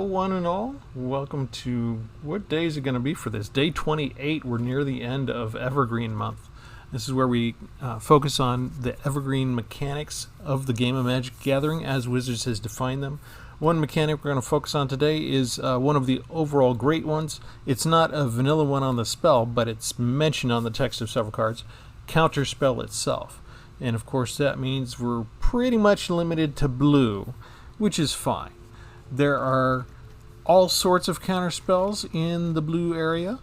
one and all. Welcome to, what day is it going to be for this? Day 28. We're near the end of Evergreen month. This is where we focus on the Evergreen mechanics of the game of Magic Gathering as Wizards has defined them. One mechanic we're going to focus on today is one of the overall great ones. It's not a vanilla one on the spell, but it's mentioned on the text of several cards. Counterspell itself. And of course that means we're pretty much limited to blue, which is fine. There are all sorts of counterspells in the blue area,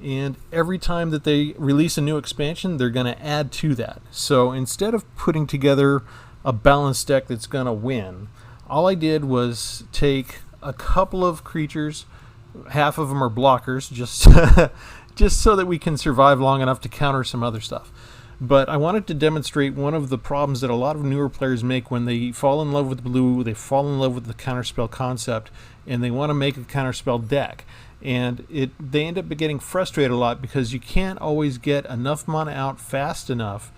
and every time that they release a new expansion, they're going to add to that. So instead of putting together a balanced deck that's going to win, all I did was take a couple of creatures, half of them are blockers, just so that we can survive long enough to counter some other stuff. But I wanted to demonstrate one of the problems that a lot of newer players make when they fall in love with blue, they fall in love with the counterspell concept, and they want to make a counterspell deck. And they end up getting frustrated a lot because you can't always get enough mana out fast enough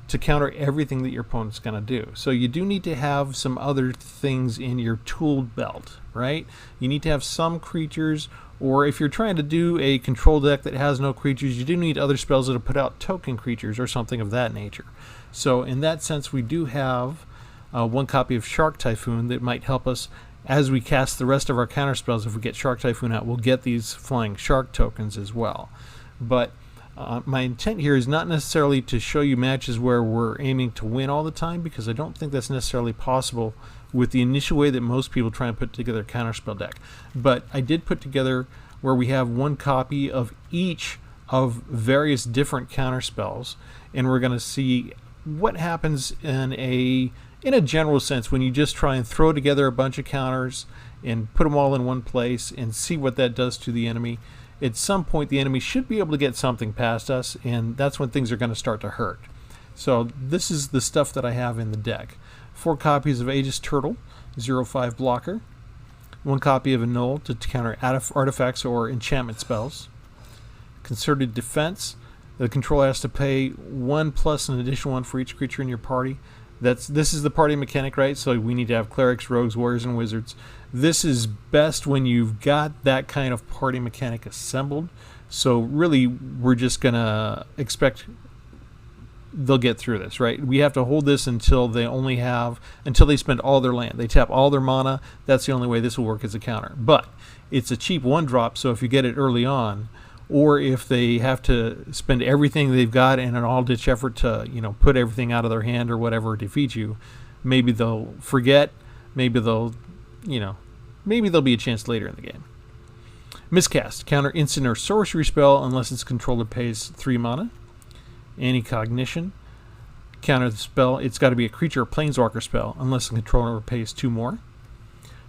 to counter everything that your opponent's going to do. So you do need to have some other things in your tool belt, right? You need to have some creatures, or if you're trying to do a control deck that has no creatures, you do need other spells that'll put out token creatures or something of that nature. So in that sense, we do have one copy of Shark Typhoon that might help us as we cast the rest of our counterspells. If we get Shark Typhoon out, we'll get these flying shark tokens as well. But my intent here is not necessarily to show you matches where we're aiming to win all the time, because I don't think that's necessarily possible with the initial way that most people try and put together a counterspell deck. But I did put together where we have one copy of each of various different counterspells, and we're going to see what happens in a general sense when you just try and throw together a bunch of counters and put them all in one place and see what that does to the enemy. At some point the enemy should be able to get something past us, and that's when things are going to start to hurt. So this is the stuff that I have in the deck. 4 copies of Aegis Turtle, 0/5 blocker. 1 copy of Annul to counter artifacts or enchantment spells. Concerted Defense. The controller has to pay 1 plus an additional 1 for each creature in your party. This is the party mechanic, right? So we need to have clerics, rogues, warriors, and wizards. This is best when you've got that kind of party mechanic assembled. So really, we're just gonna expect they'll get through this, right? We have to hold this until they spend all their land. They tap all their mana. That's the only way this will work as a counter. But it's a cheap 1-drop, so if you get it early on, or if they have to spend everything they've got in an all-ditch effort to, put everything out of their hand or whatever to defeat you, maybe they'll forget. Maybe maybe there'll be a chance later in the game. Miscast. Counter instant or sorcery spell unless its controller pays 3 mana. Anticognition. Counter the spell. It's got to be a creature or planeswalker spell unless the controller pays 2 more.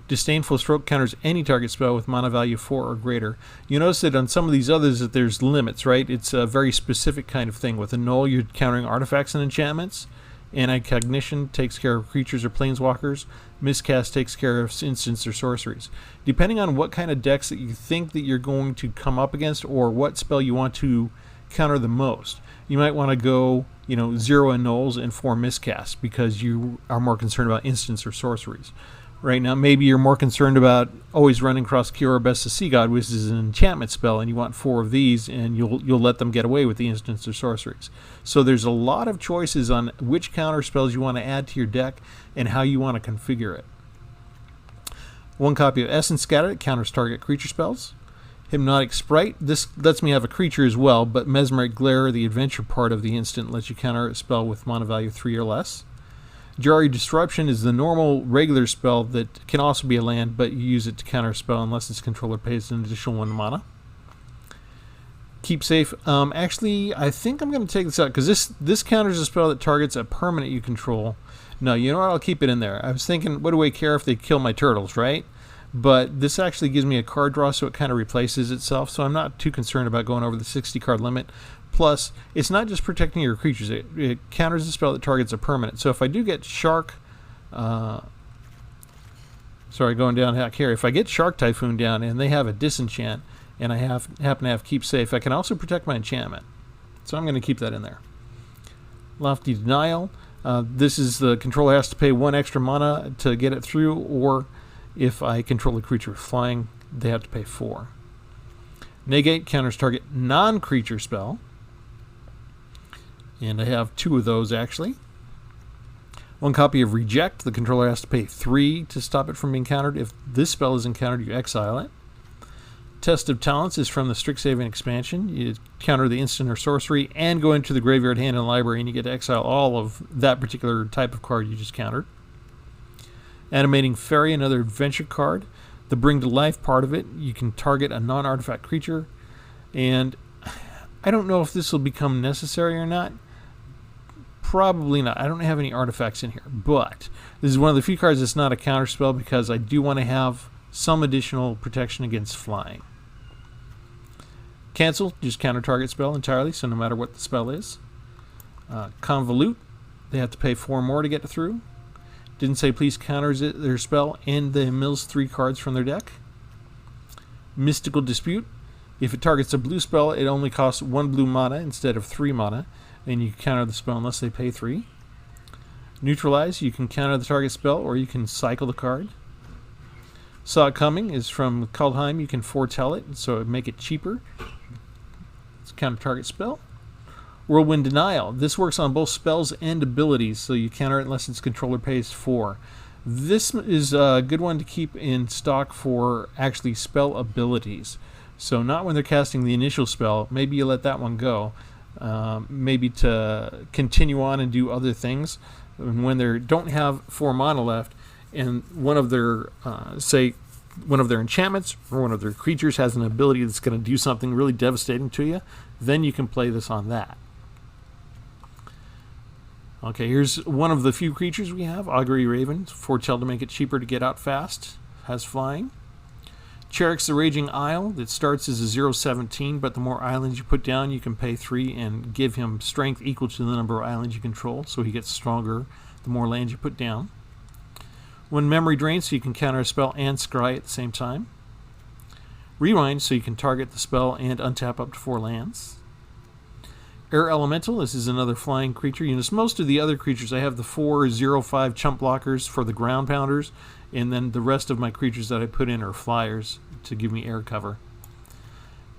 Disdainful Stroke counters any target spell with mana value 4 or greater. You notice that on some of these others that there's limits, right? It's a very specific kind of thing. With Annul, you're countering artifacts and enchantments. Anticognition takes care of creatures or planeswalkers. Miscast takes care of instants or sorceries. Depending on what kind of decks that you think that you're going to come up against, or what spell you want to counter the most, you might want to go 0 Annuls and 4 Miscasts because you are more concerned about instants or sorceries. Right now, maybe you're more concerned about always running across Cure Best of Sea God, which is an enchantment spell, and you want 4 of these, and you'll let them get away with the instants or sorceries. So there's a lot of choices on which counter spells you want to add to your deck and how you want to configure it. 1 copy of Essence Scatter that counters target creature spells. Hypnotic Sprite. This lets me have a creature as well, but Mesmeric Glare, the adventure part of the instant, lets you counter a spell with mana value 3 or less. Jwari Disruption is the normal regular spell that can also be a land, but you use it to counter a spell unless its controller pays an additional 1 mana. Keep Safe. Actually, I think I'm going to take this out because this counters a spell that targets a permanent you control. No, you know what? I'll keep it in there. I was thinking, what do I care if they kill my turtles, right? But this actually gives me a card draw, so it kind of replaces itself. So I'm not too concerned about going over the 60 card limit. Plus, it's not just protecting your creatures. It counters a spell that targets a permanent. So if I do get going down here. If I get Shark Typhoon down and they have a disenchant, and I happen to have Keep Safe, I can also protect my enchantment. So I'm going to keep that in there. Lofty Denial. This is the controller has to pay 1 extra mana to get it through, or If I control a creature with flying, they have to pay 4. Negate counters target non-creature spell. And I have 2 of those, actually. 1 copy of Reject. The controller has to pay 3 to stop it from being countered. If this spell is encountered, you exile it. Test of Talents is from the Strixhaven expansion. You counter the instant or sorcery and go into the graveyard, hand, and library, and you get to exile all of that particular type of card you just countered. Animating Fairy, another adventure card. The Bring to Life part of it, you can target a non-artifact creature. And I don't know if this will become necessary or not. Probably not. I don't have any artifacts in here. But this is one of the few cards that's not a counterspell because I do want to have some additional protection against flying. Cancel, just counter target spell entirely, so no matter what the spell is. Convolute, they have to pay 4 more to get through. Didn't say please counter their spell and the mills 3 cards from their deck. Mystical Dispute, if it targets a blue spell, it only costs 1 blue mana instead of 3 mana, and you counter the spell unless they pay 3. Neutralize, you can counter the target spell or you can cycle the card. Saw It Coming is from Kaldheim. You can foretell it, so it make it cheaper. It's a counter target spell. Whirlwind Denial. This works on both spells and abilities, so you counter it unless its controller pays 4. This is a good one to keep in stock for actually spell abilities. So not when they're casting the initial spell. Maybe you let that one go. Maybe to continue on and do other things. And when they don't have 4 mana left, and one of their, say, one of their enchantments or one of their creatures has an ability that's going to do something really devastating to you, then you can play this on that. Okay, here's one of the few creatures we have, Augury Raven, foretell to make it cheaper to get out fast, has flying. Charix the Raging Isle, that starts as a 0/17, but the more islands you put down, you can pay 3 and give him strength equal to the number of islands you control, so he gets stronger the more lands you put down. When Memory Drains, so you can counter a spell and scry at the same time. Rewind, so you can target the spell and untap up to 4 lands. Air Elemental, this is another flying creature. You notice most of the other creatures, I have the 4/0/5 chump blockers for the ground pounders, and then the rest of my creatures that I put in are flyers to give me air cover.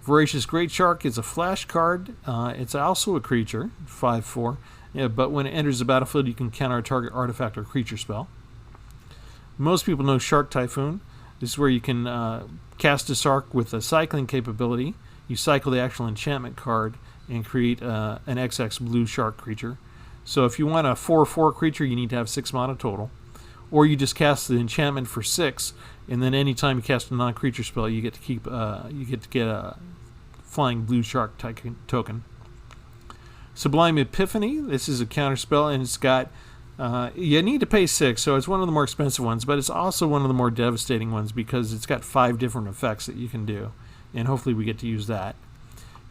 Voracious Greatshark is a flash card. It's also a creature, 5/4, but when it enters the battlefield, you can counter a target artifact or creature spell. Most people know Shark Typhoon. This is where you can cast a Shark with a cycling capability. You cycle the actual enchantment card and create an XX blue shark creature. So if you want a 4/4 creature, you need to have 6 mana total. Or you just cast the enchantment for 6, and then anytime you cast a non-creature spell, you get to keep get a flying blue shark token. Sublime Epiphany. This is a counter spell, and it's got you need to pay 6, so it's one of the more expensive ones, but it's also one of the more devastating ones because it's got 5 different effects that you can do, and hopefully we get to use that.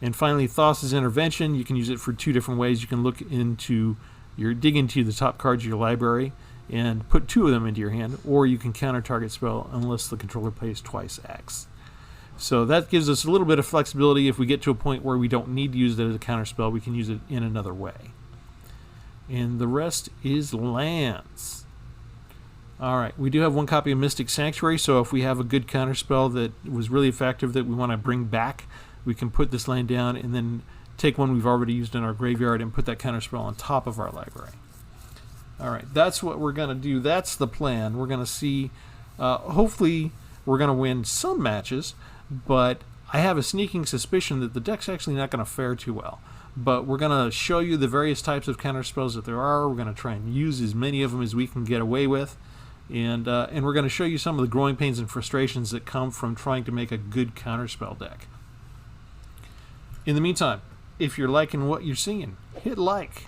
And finally, Thassa's Intervention. You can use it for 2 different ways. You can dig into the top cards of your library and put 2 of them into your hand, or you can counter target spell unless the controller pays twice X. So that gives us a little bit of flexibility. If we get to a point where we don't need to use it as a counter spell, we can use it in another way. And the rest is lands. Alright, we do have 1 copy of Mystic Sanctuary, so if we have a good counterspell that was really effective that we want to bring back, we can put this land down and then take one we've already used in our graveyard and put that counterspell on top of our library. Alright, that's what we're going to do. That's the plan. We're going to see, hopefully we're going to win some matches, but I have a sneaking suspicion that the deck's actually not going to fare too well. But we're going to show you the various types of counterspells that there are. We're going to try and use as many of them as we can get away with. And we're going to show you some of the growing pains and frustrations that come from trying to make a good counterspell deck. In the meantime, if you're liking what you're seeing, hit like.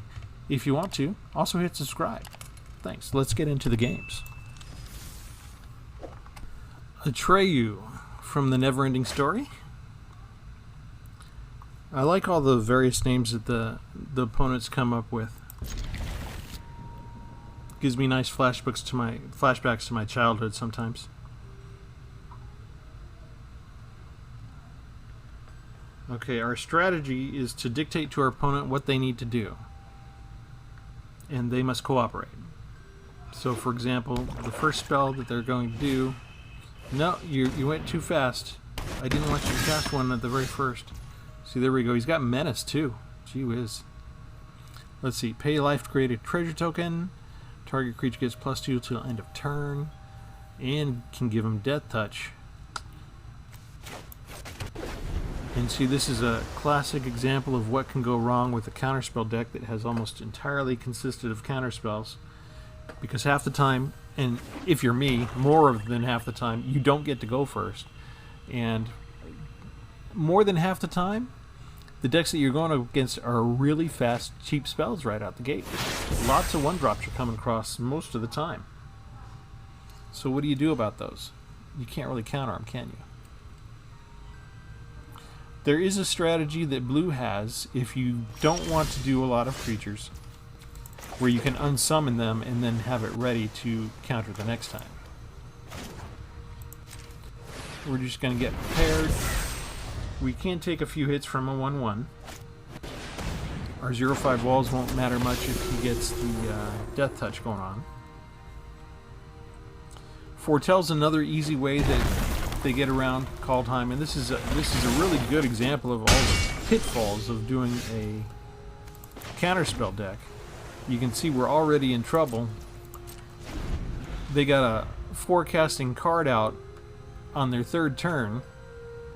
If you want to, also hit subscribe. Thanks. Let's get into the games. Atreyu from the Neverending Story. I like all the various names that the opponents come up with. Gives me nice flashbacks to my childhood sometimes. Okay, our strategy is to dictate to our opponent what they need to do, and they must cooperate. So, for example, the first spell that they're going to do No, you went too fast. I didn't want you to cast one at the very first. See, there we go. He's got Menace, too. Gee whiz. Let's see. Pay life to create a treasure token. Target creature gets +2 till end of turn. And can give him Death Touch. And see, this is a classic example of what can go wrong with a counterspell deck that has almost entirely consisted of counterspells. Because half the time, and if you're me, more than half the time, you don't get to go first. And more than half the time, the decks that you're going up against are really fast, cheap spells right out the gate. Lots of 1-drops are coming across most of the time. So what do you do about those? You can't really counter them, can you? There is a strategy that blue has if you don't want to do a lot of creatures, where you can unsummon them and then have it ready to counter the next time. We're just going to get prepared. We can take a few hits from a 1/1. Our 0/5 walls won't matter much if he gets the Death Touch going on. Foretell's another easy way that they get around call time, and this is a really good example of all the pitfalls of doing a counterspell deck. You can see we're already in trouble. They got a forecasting card out on their third turn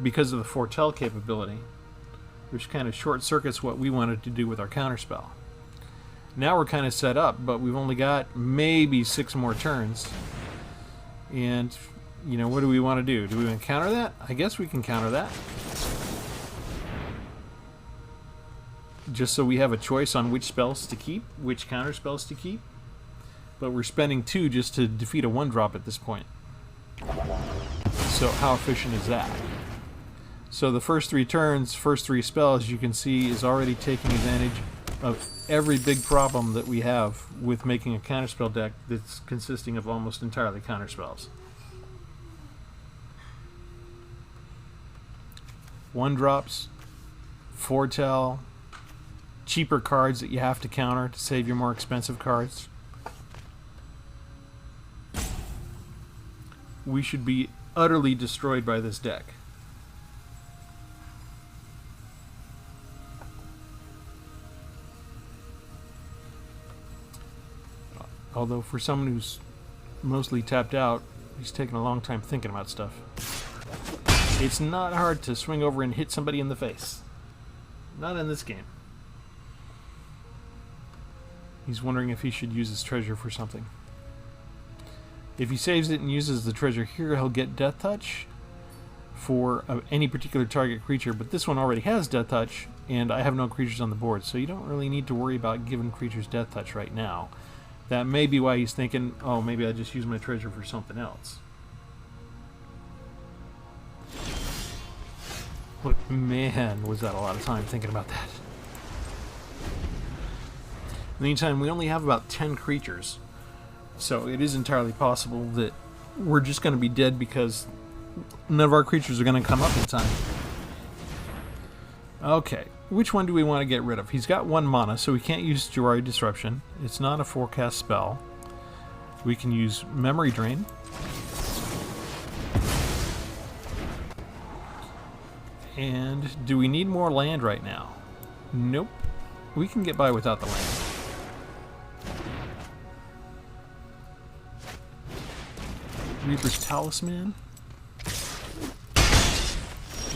because of the foretell capability, which kind of short circuits what we wanted to do with our counterspell. Now we're kind of set up, but we've only got maybe 6 more turns. And, you know, what do we want to do? Do we want to counter that? I guess we can counter that. Just so we have a choice on which spells to keep, which counter spells to keep. But we're spending 2 just to defeat a 1-drop at this point. So how efficient is that? So the first 3 turns, first 3 spells, you can see is already taking advantage of every big problem that we have with making a counterspell deck that's consisting of almost entirely counterspells. 1-drops, foretell, cheaper cards that you have to counter to save your more expensive cards. We should be utterly destroyed by this deck. Although for someone who's mostly tapped out, he's taking a long time thinking about stuff. It's not hard to swing over and hit somebody in the face. Not in this game. He's wondering if he should use his treasure for something. If he saves it and uses the treasure here, he'll get Death Touch for any particular target creature, but this one already has Death Touch, and I have no creatures on the board, so you don't really need to worry about giving creatures Death Touch right now. That may be why he's thinking, oh, maybe I just use my treasure for something else. But man, was that a lot of time thinking about that. In the meantime, we only have about 10 creatures, so it is entirely possible that we're just going to be dead because none of our creatures are going to come up in time. Okay, which one do we want to get rid of? He's got 1 mana, so we can't use Jwari Disruption. It's not a forecast spell. We can use Memory Drain. And do we need more land right now? Nope. We can get by without the land. Reaper's Talisman.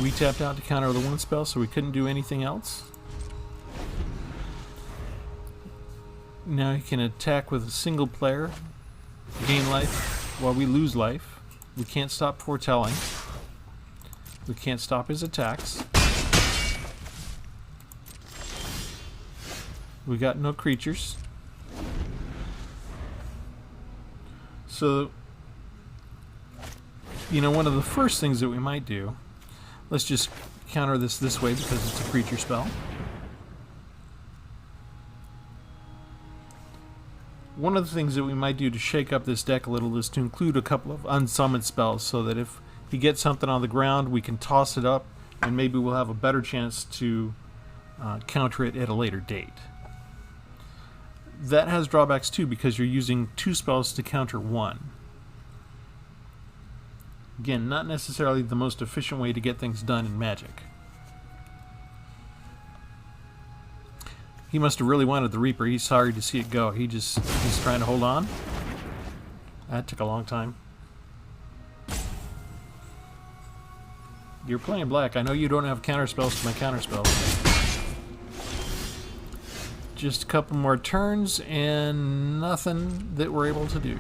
We tapped out to counter the 1 spell, so we couldn't do anything else. Now he can attack with a single player, gain life while we lose life. We can't stop foretelling. We can't stop his attacks. We got no creatures. So, you know, one of the first things that we might do, let's just counter this way because it's a creature spell. One of the things that we might do to shake up this deck a little is to include a couple of unsummoned spells so that if he gets something on the ground, we can toss it up and maybe we'll have a better chance to counter it at a later date. That has drawbacks too because you're using 2 spells to counter 1. Again, not necessarily the most efficient way to get things done in Magic. He must have really wanted the Reaper. He's sorry to see it go. He's trying to hold on. That took a long time. You're playing black. I know you don't have counterspells to my counterspells. Just a couple more turns and nothing that we're able to do.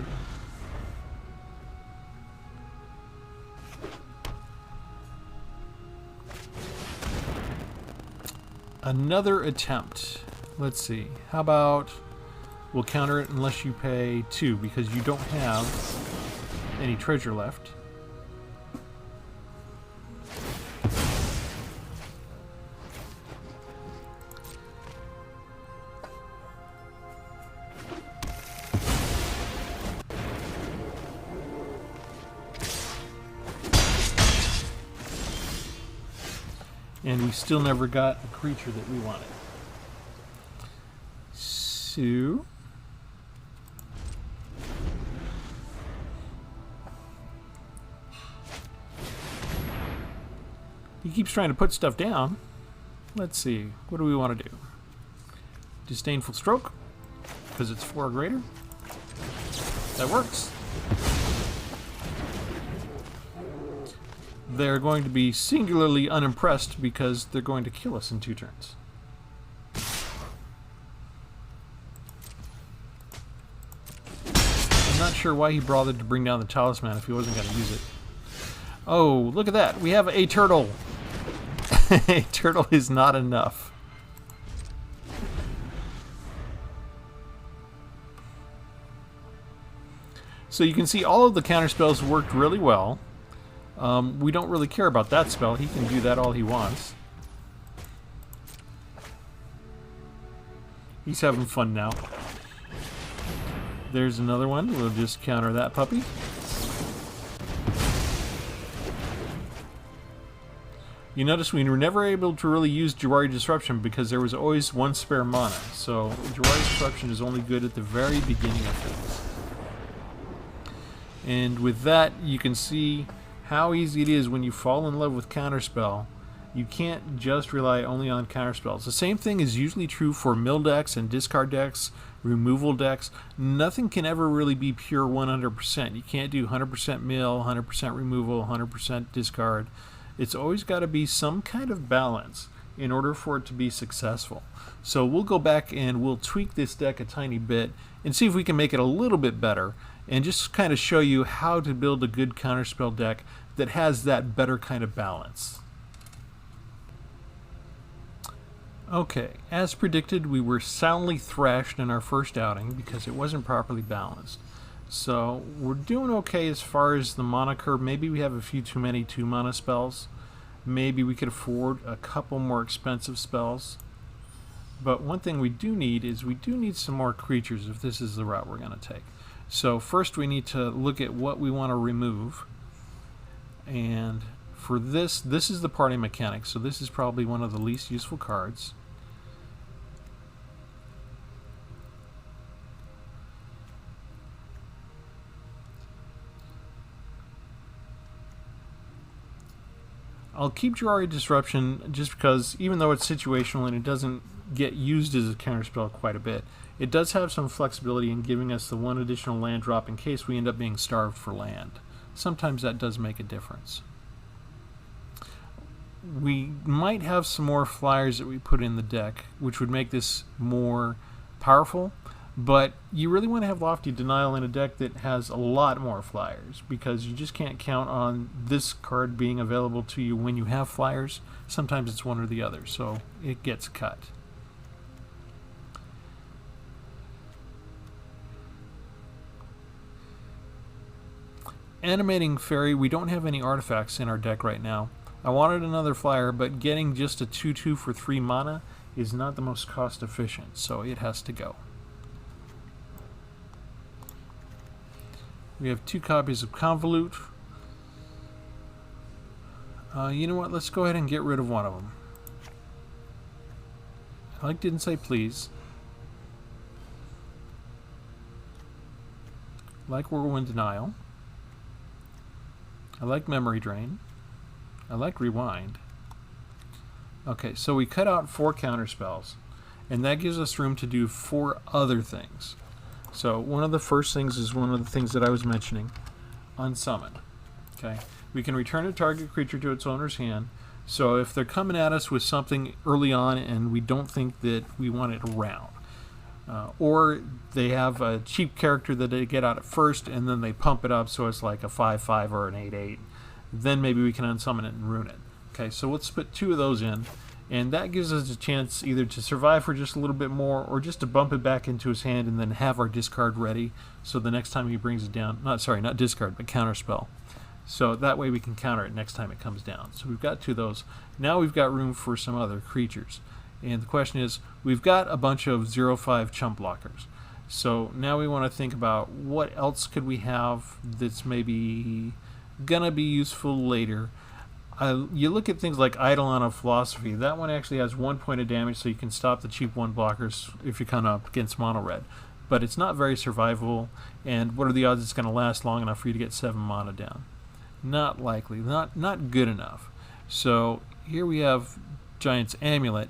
Another attempt. Let's see. How about we'll counter it unless you pay 2 because you don't have any treasure left. And we still never got a creature that we wanted. So he keeps trying to put stuff down. Let's see. What do we want to do? Disdainful Stroke, because it's 4 or greater. That works. They're going to be singularly unimpressed because they're going to kill us in 2 turns. I'm not sure why he bothered to bring down the talisman if he wasn't going to use it. Oh, look at that. We have a turtle. A turtle is not enough. So you can see all of the counterspells worked really well. We don't really care about that spell. He can do that all he wants. He's having fun now. There's another one. We'll just counter that puppy. You notice we were never able to really use Jwari Disruption because there was always 1 spare mana. So Jwari Disruption is only good at the very beginning of things. And with that, you can see how easy it is when you fall in love with Counterspell. You can't just rely only on counterspells. The same thing is usually true for mill decks and discard decks, removal decks. Nothing can ever really be pure 100%. You can't do 100% mill, 100% removal, 100% discard. It's always got to be some kind of balance in order for it to be successful. So we'll go back and we'll tweak this deck a tiny bit and see if we can make it a little bit better and just kind of show you how to build a good counterspell deck that has that better kind of balance. Okay, as predicted, we were soundly thrashed in our first outing because it wasn't properly balanced. So we're doing okay as far as the mana curve. Maybe we have a few too many 2 mana spells. Maybe we could afford a couple more expensive spells. But one thing we do need is we do need some more creatures if this is the route we're going to take. So first we need to look at what we want to remove. And for this is the party mechanic, so this is probably one of the least useful cards. I'll keep Jwari Disruption just because even though it's situational and it doesn't get used as a counterspell quite a bit, it does have some flexibility in giving us the 1 additional land drop in case we end up being starved for land. Sometimes that does make a difference. We might have some more flyers that we put in the deck, which would make this more powerful, but you really want to have Lofty Denial in a deck that has a lot more flyers, because you just can't count on this card being available to you when you have flyers. Sometimes it's one or the other, so it gets cut. Animating Fairy, we don't have any artifacts in our deck right now. I wanted another flyer, but getting just a 2/2 for 3 mana is not the most cost efficient, so it has to go. We have 2 copies of Convolute. You know what, let's go ahead and get rid of one of them. Like didn't say please. Like Whirlwind Denial. I like Memory Drain. I like Rewind. Okay, so we cut out 4 counterspells, and that gives us room to do 4 other things. So one of the first things is one of the things that I was mentioning, Unsummon. Okay, we can return a target creature to its owner's hand. So if they're coming at us with something early on and we don't think that we want it around, or they have a cheap character that they get out at first and then they pump it up so it's like a 5/5 or an 8/8, then maybe we can unsummon it and ruin it. Okay, so let's put 2 of those in, and that gives us a chance either to survive for just a little bit more or just to bump it back into his hand and then have our discard ready so the next time he brings it down, not discard, but counterspell. So that way we can counter it next time it comes down. So we've got 2 of those. Now we've got room for some other creatures. And the question is, we've got a bunch of 0/5 chump blockers. So now we want to think about what else could we have that's maybe gonna be useful later. You look at things like Eidolon of Philosophy. That one actually has 1 point of damage, so you can stop the cheap 1 blockers if you're kind of up against mono red. But it's not very survivable, and what are the odds it's going to last long enough for you to get 7 mana down? Not likely, not good enough. So here we have Giant's Amulet.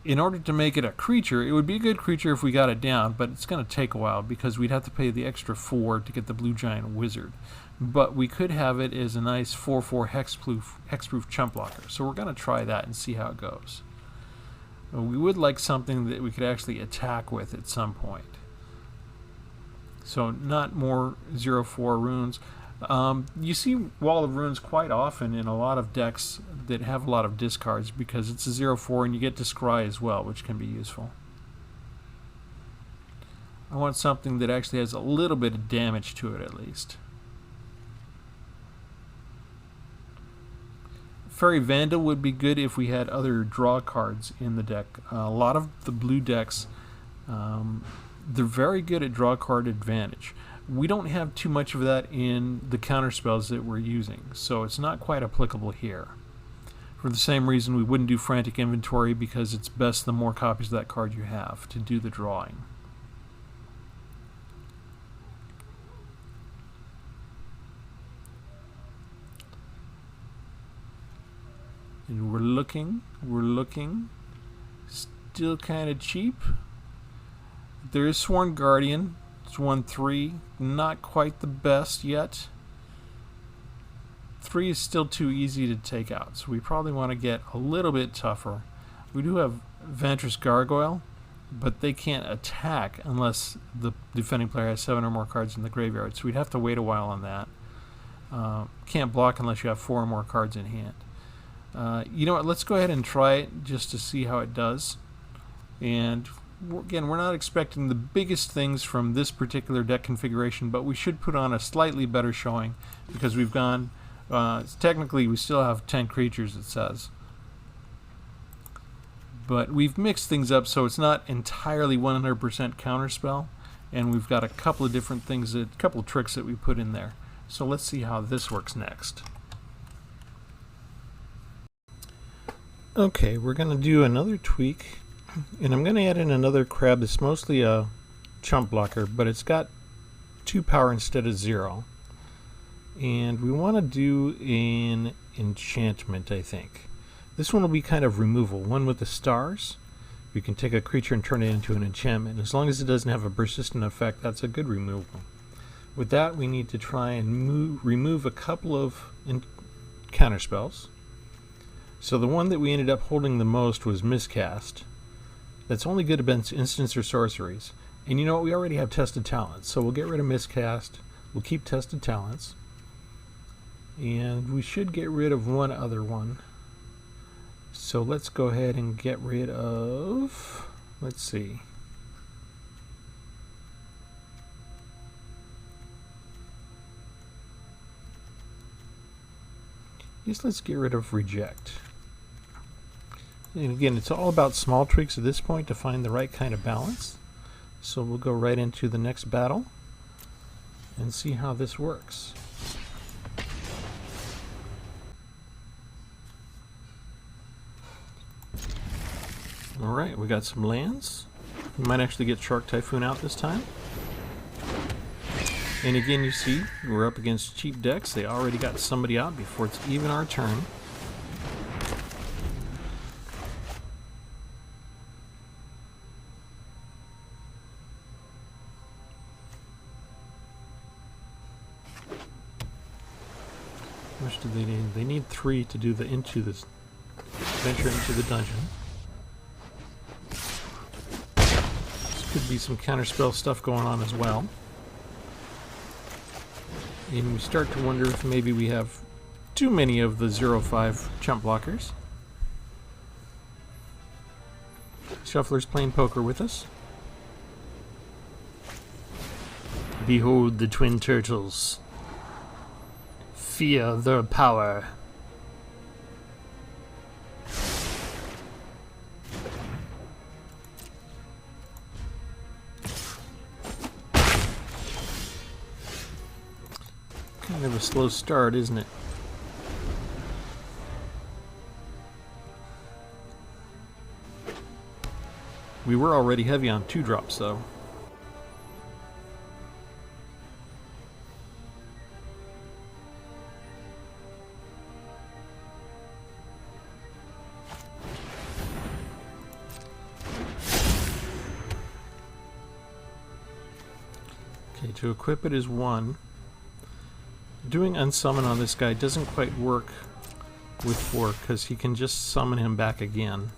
In order to make it a creature, it would be a good creature if we got it down, but it's going to take a while because we'd have to pay the extra 4 to get the Blue Giant Wizard. But we could have it as a nice 4/4 hexproof chump blocker. So we're going to try that and see how it goes. We would like something that we could actually attack with at some point. So not more 0/4 runes. You see Wall of Runes quite often in a lot of decks that have a lot of discards because it's a 0/4 and you get to scry as well, which can be useful. I want something that actually has a little bit of damage to it at least. Fairy Vandal would be good if we had other draw cards in the deck. A lot of the blue decks, they're very good at draw card advantage. We don't have too much of that in the counterspells that we're using, so it's not quite applicable here. For the same reason we wouldn't do Frantic Inventory, because it's best the more copies of that card you have to do the drawing. And we're looking, still kind of cheap. There is Sworn Guardian. It's 1/3, not quite the best yet. 3 is still too easy to take out, so we probably want to get a little bit tougher. We do have Vantress Gargoyle, but they can't attack unless the defending player has 7 or more cards in the graveyard, so we'd have to wait a while on that. Can't block unless you have 4 or more cards in hand. You know what, let's go ahead and try it just to see how it does. And again, we're not expecting the biggest things from this particular deck configuration, but we should put on a slightly better showing because we've gone, technically we still have 10 creatures, it says. But we've mixed things up so it's not entirely 100% counterspell, and we've got a couple of different things, a couple of tricks that we put in there. So let's see how this works next. Okay, we're going to do another tweak. And I'm going to add in another crab that's mostly a chump blocker, but it's got 2 power instead of 0. And we want to do an enchantment, I think. This one will be kind of removal. One with the stars. We can take a creature and turn it into an enchantment. As long as it doesn't have a persistent effect, that's a good removal. With that, we need to try and remove a couple of counterspells. So the one that we ended up holding the most was Miscast. That's only good against instants or sorceries. And you know what? We already have Tested Talents, so we'll get rid of Miscast. We'll keep Tested Talents. And we should get rid of one other one. So let's go ahead and get rid of... Let's see. Yes, let's get rid of Reject. And again, it's all about small tweaks at this point to find the right kind of balance. So we'll go right into the next battle and see how this works. Alright, we got some lands. We might actually get Shark Typhoon out this time. And again, you see, we're up against cheap decks. They already got somebody out before it's even our turn. How much do they need? They need 3 to do the venture into the dungeon. This could be some counterspell stuff going on as well. And we start to wonder if maybe we have too many of the 0/5 chump blockers. Shuffler's playing poker with us. Behold the twin turtles. Fear their power. Kind of a slow start, isn't it? We were already heavy on 2 drops, though. Okay, to equip it is 1. Doing Unsummon on this guy doesn't quite work with 4 because he can just summon him back again.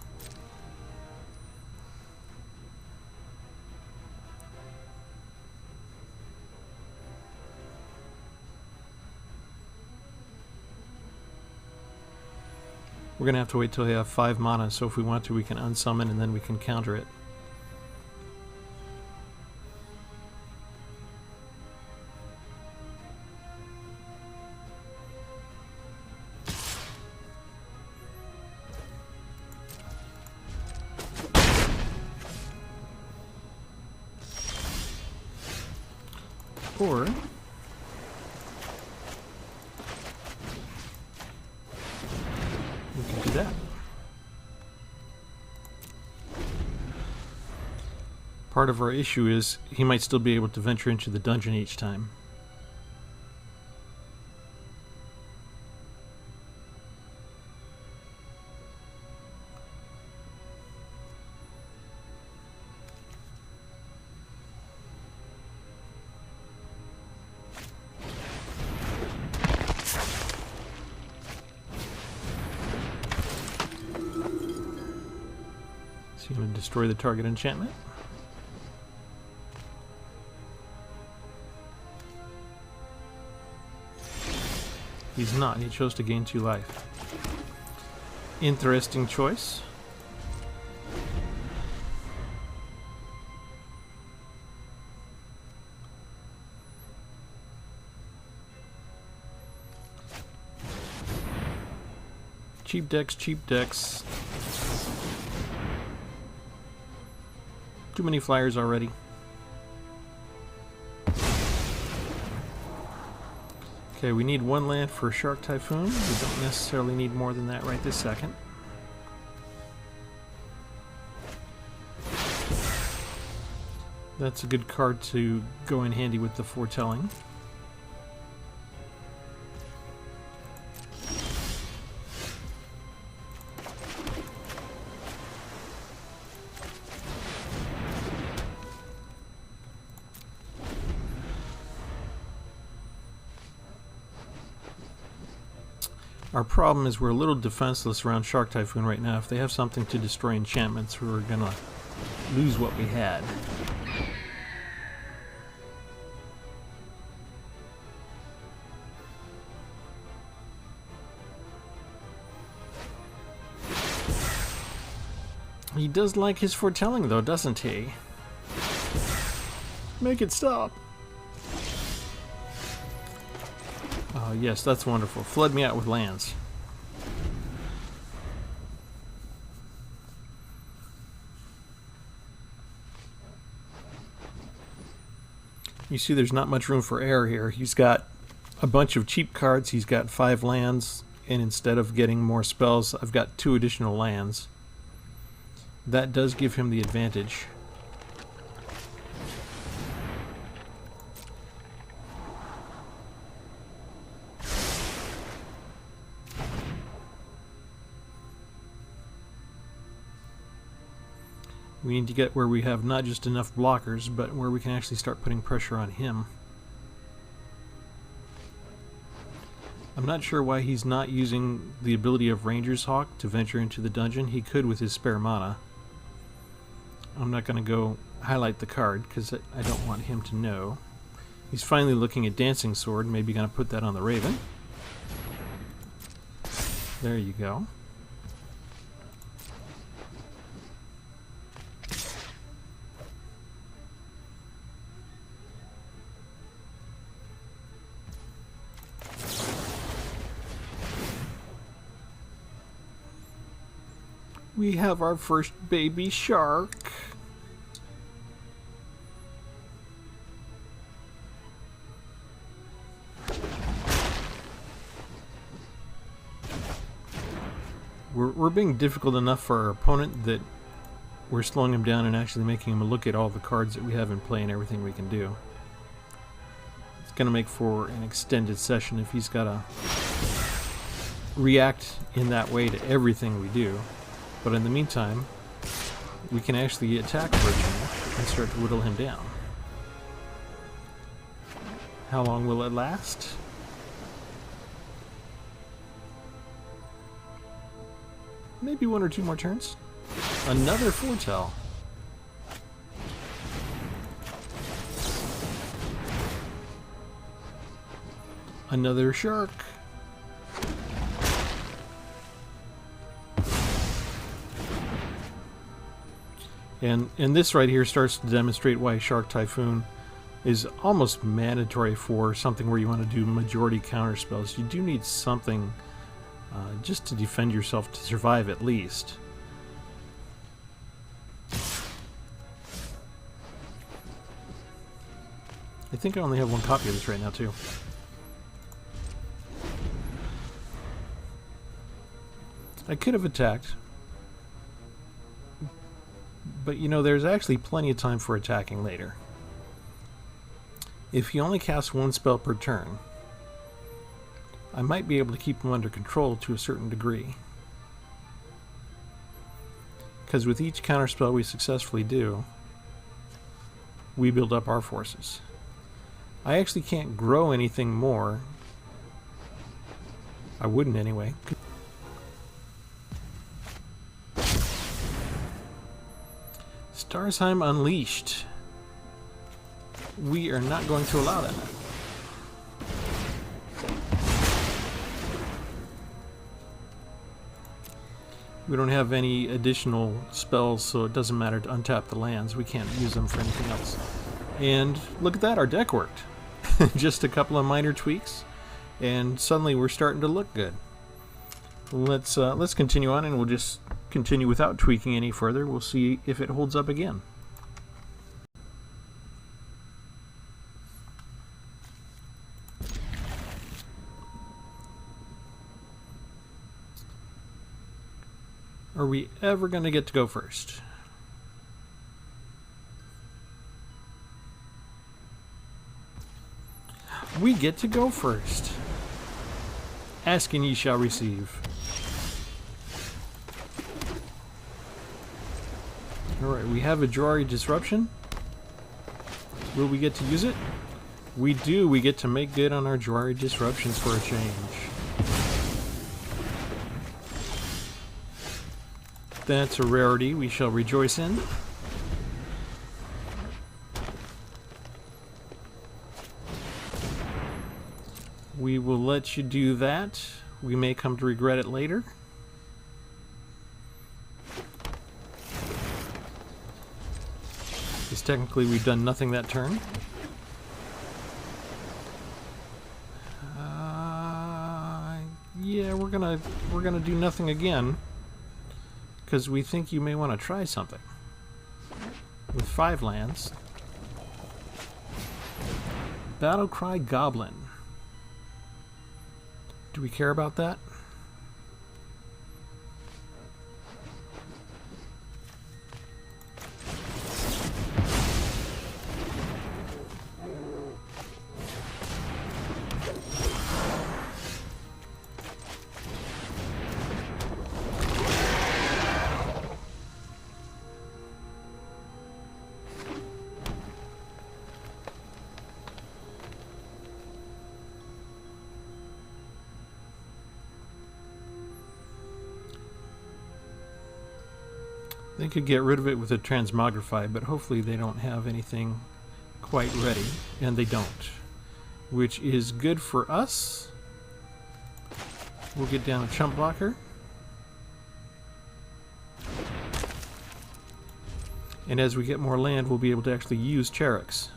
We're going to have to wait till we have 5 mana, so if we want to we can unsummon and then we can counter it. Or we can do that. Part of our issue is he might still be able to venture into the dungeon each time. So you want to destroy the target enchantment? He's not. He chose to gain 2 life. Interesting choice. Cheap decks, cheap decks. Too many flyers already. Okay, we need 1 land for Shark Typhoon. We don't necessarily need more than that right this second. That's a good card to go in handy with the foretelling. Our problem is we're a little defenseless around Shark Typhoon right now. If they have something to destroy enchantments, we're gonna lose what we had. He does like his foretelling though, doesn't he? Make it stop! Oh yes, that's wonderful. Flood me out with lands. You see there's not much room for error here. He's got a bunch of cheap cards, he's got 5 lands, and instead of getting more spells, I've got 2 additional lands. That does give him the advantage. We need to get where we have not just enough blockers, but where we can actually start putting pressure on him. I'm not sure why he's not using the ability of Ranger's Hawk to venture into the dungeon. He could with his spare mana. I'm not going to go highlight the card because I don't want him to know. He's finally looking at Dancing Sword, maybe going to put that on the Raven. There you go. We have our first baby shark. We're being difficult enough for our opponent that we're slowing him down and actually making him look at all the cards that we have in play and everything we can do. It's going to make for an extended session if he's got to react in that way to everything we do. But in the meantime, we can actually attack Virgin and start to whittle him down. How long will it last? Maybe 1 or 2 more turns. Another Foretell. Another shark. And this right here starts to demonstrate why Shark Typhoon is almost mandatory for something where you want to do majority counterspells. You do need something just to defend yourself, to survive at least. I think I only have 1 copy of this right now too. I could have attacked, but you know, there's actually plenty of time for attacking later. If he only casts 1 spell per turn, I might be able to keep him under control to a certain degree. Because with each counterspell we successfully do, we build up our forces. I actually can't grow anything more. I wouldn't anyway. Starsheim Unleashed. We are not going to allow that. We don't have any additional spells, so it doesn't matter to untap the lands. We can't use them for anything else. And look at that, our deck worked. Just a couple of minor tweaks, and suddenly we're starting to look good. Let's continue on, and we'll just continue without tweaking any further. We'll see if it holds up again. Are we ever going to get to go first? We get to go first. Ask and ye shall receive. Alright, we have a Jwari Disruption. Will we get to use it? We do. We get to make good on our Jwari Disruptions for a change. That's a rarity we shall rejoice in. We will let you do that. We may come to regret it later. Because technically we've done nothing that turn. Yeah, we're gonna do nothing again. Because we think you may want to try something. With 5 lands. Battlecry Goblin. Do we care about that? They could get rid of it with a Transmogrify, but hopefully they don't have anything quite ready, and they don't, which is good for us. We'll get down a Chump Blocker. And as we get more land, we'll be able to actually use Charix.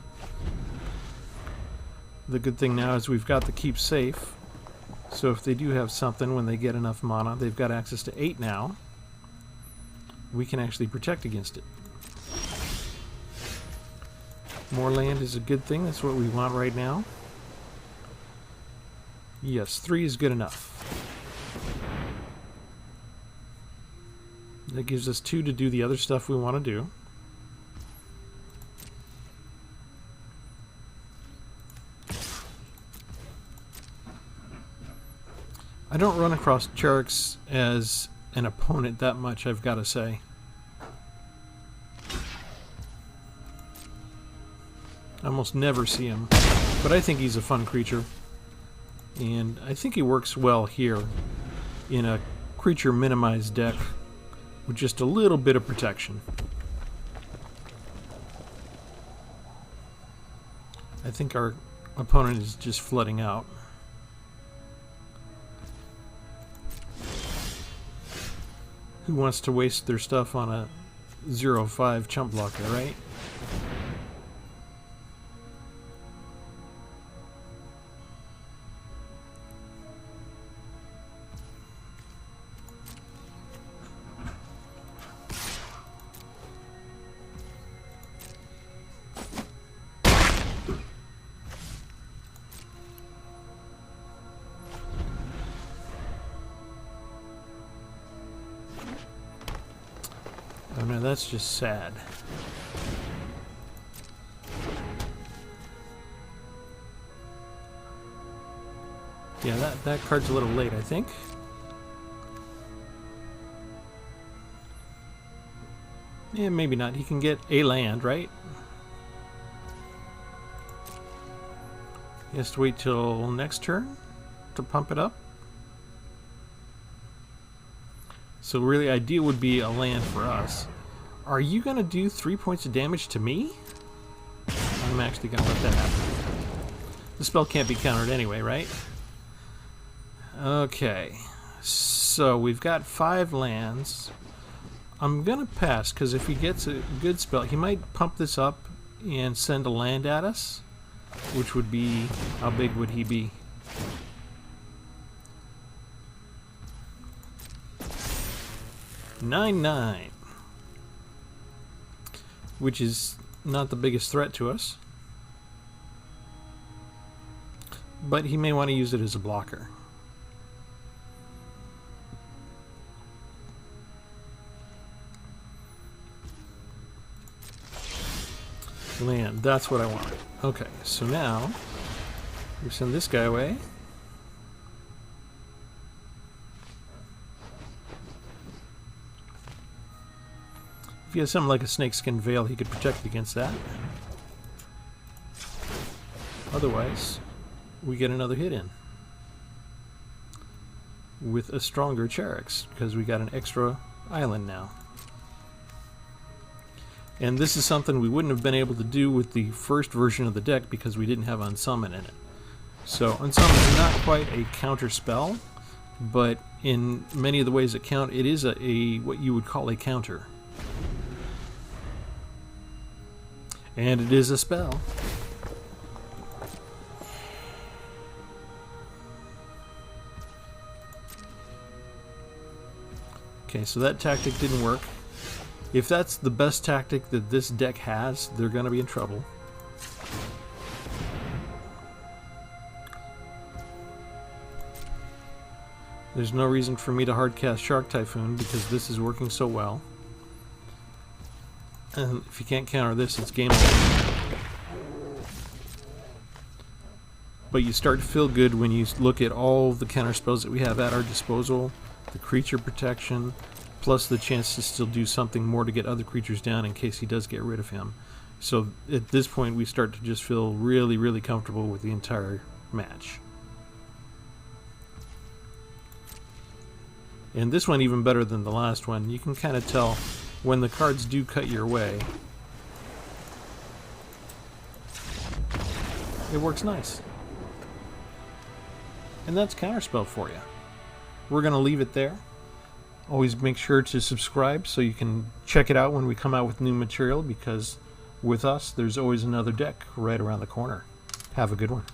The good thing now is we've got the Keep Safe, so if they do have something when they get enough mana, they've got access to 8 now. We can actually protect against it. More land is a good thing. That's what we want right now. Yes, 3 is good enough. That gives us 2 to do the other stuff we want to do. I don't run across Charix as an opponent that much, I've got to say. I almost never see him, but I think he's a fun creature. And I think he works well here in a creature minimized deck with just a little bit of protection. I think our opponent is just flooding out. Who wants to waste their stuff on a 0/5 Chump Blocker, right? Oh no, that's just sad. Yeah, that card's a little late, I think. Yeah, maybe not. He can get a land, right? He has to wait till next turn to pump it up. So really, ideal would be a land for us. Are you going to do 3 points of damage to me? I'm actually going to let that happen. The spell can't be countered anyway, right? Okay. So we've got 5 lands. I'm going to pass, because if he gets a good spell, he might pump this up and send a land at us. Which would be... how big would he be? (9/9), which is not the biggest threat to us, but he may want to use it as a blocker. Land, that's what I want. Okay, so now we send this guy away. If he has something like a Snakeskin Veil, he could protect against that. Otherwise, we get another hit in with a stronger Charix, because we got an extra island now. And this is something we wouldn't have been able to do with the first version of the deck because we didn't have Unsummon in it. So Unsummon is not quite a counter spell, but in many of the ways it count, it is a what you would call a counter. And it is a spell. Okay, so that tactic didn't work. If that's the best tactic that this deck has, they're going to be in trouble. There's no reason for me to hardcast Shark Typhoon because this is working so well. And if you can't counter this, it's game over. But you start to feel good when you look at all the counter spells that we have at our disposal, the creature protection, plus the chance to still do something more to get other creatures down in case he does get rid of him. So at this point we start to just feel really, really comfortable with the entire match. And this one even better than the last one. You can kind of tell when the cards do cut your way, it works nice. And that's Counterspell for you. We're going to leave it there. Always make sure to subscribe so you can check it out when we come out with new material, because with us, there's always another deck right around the corner. Have a good one.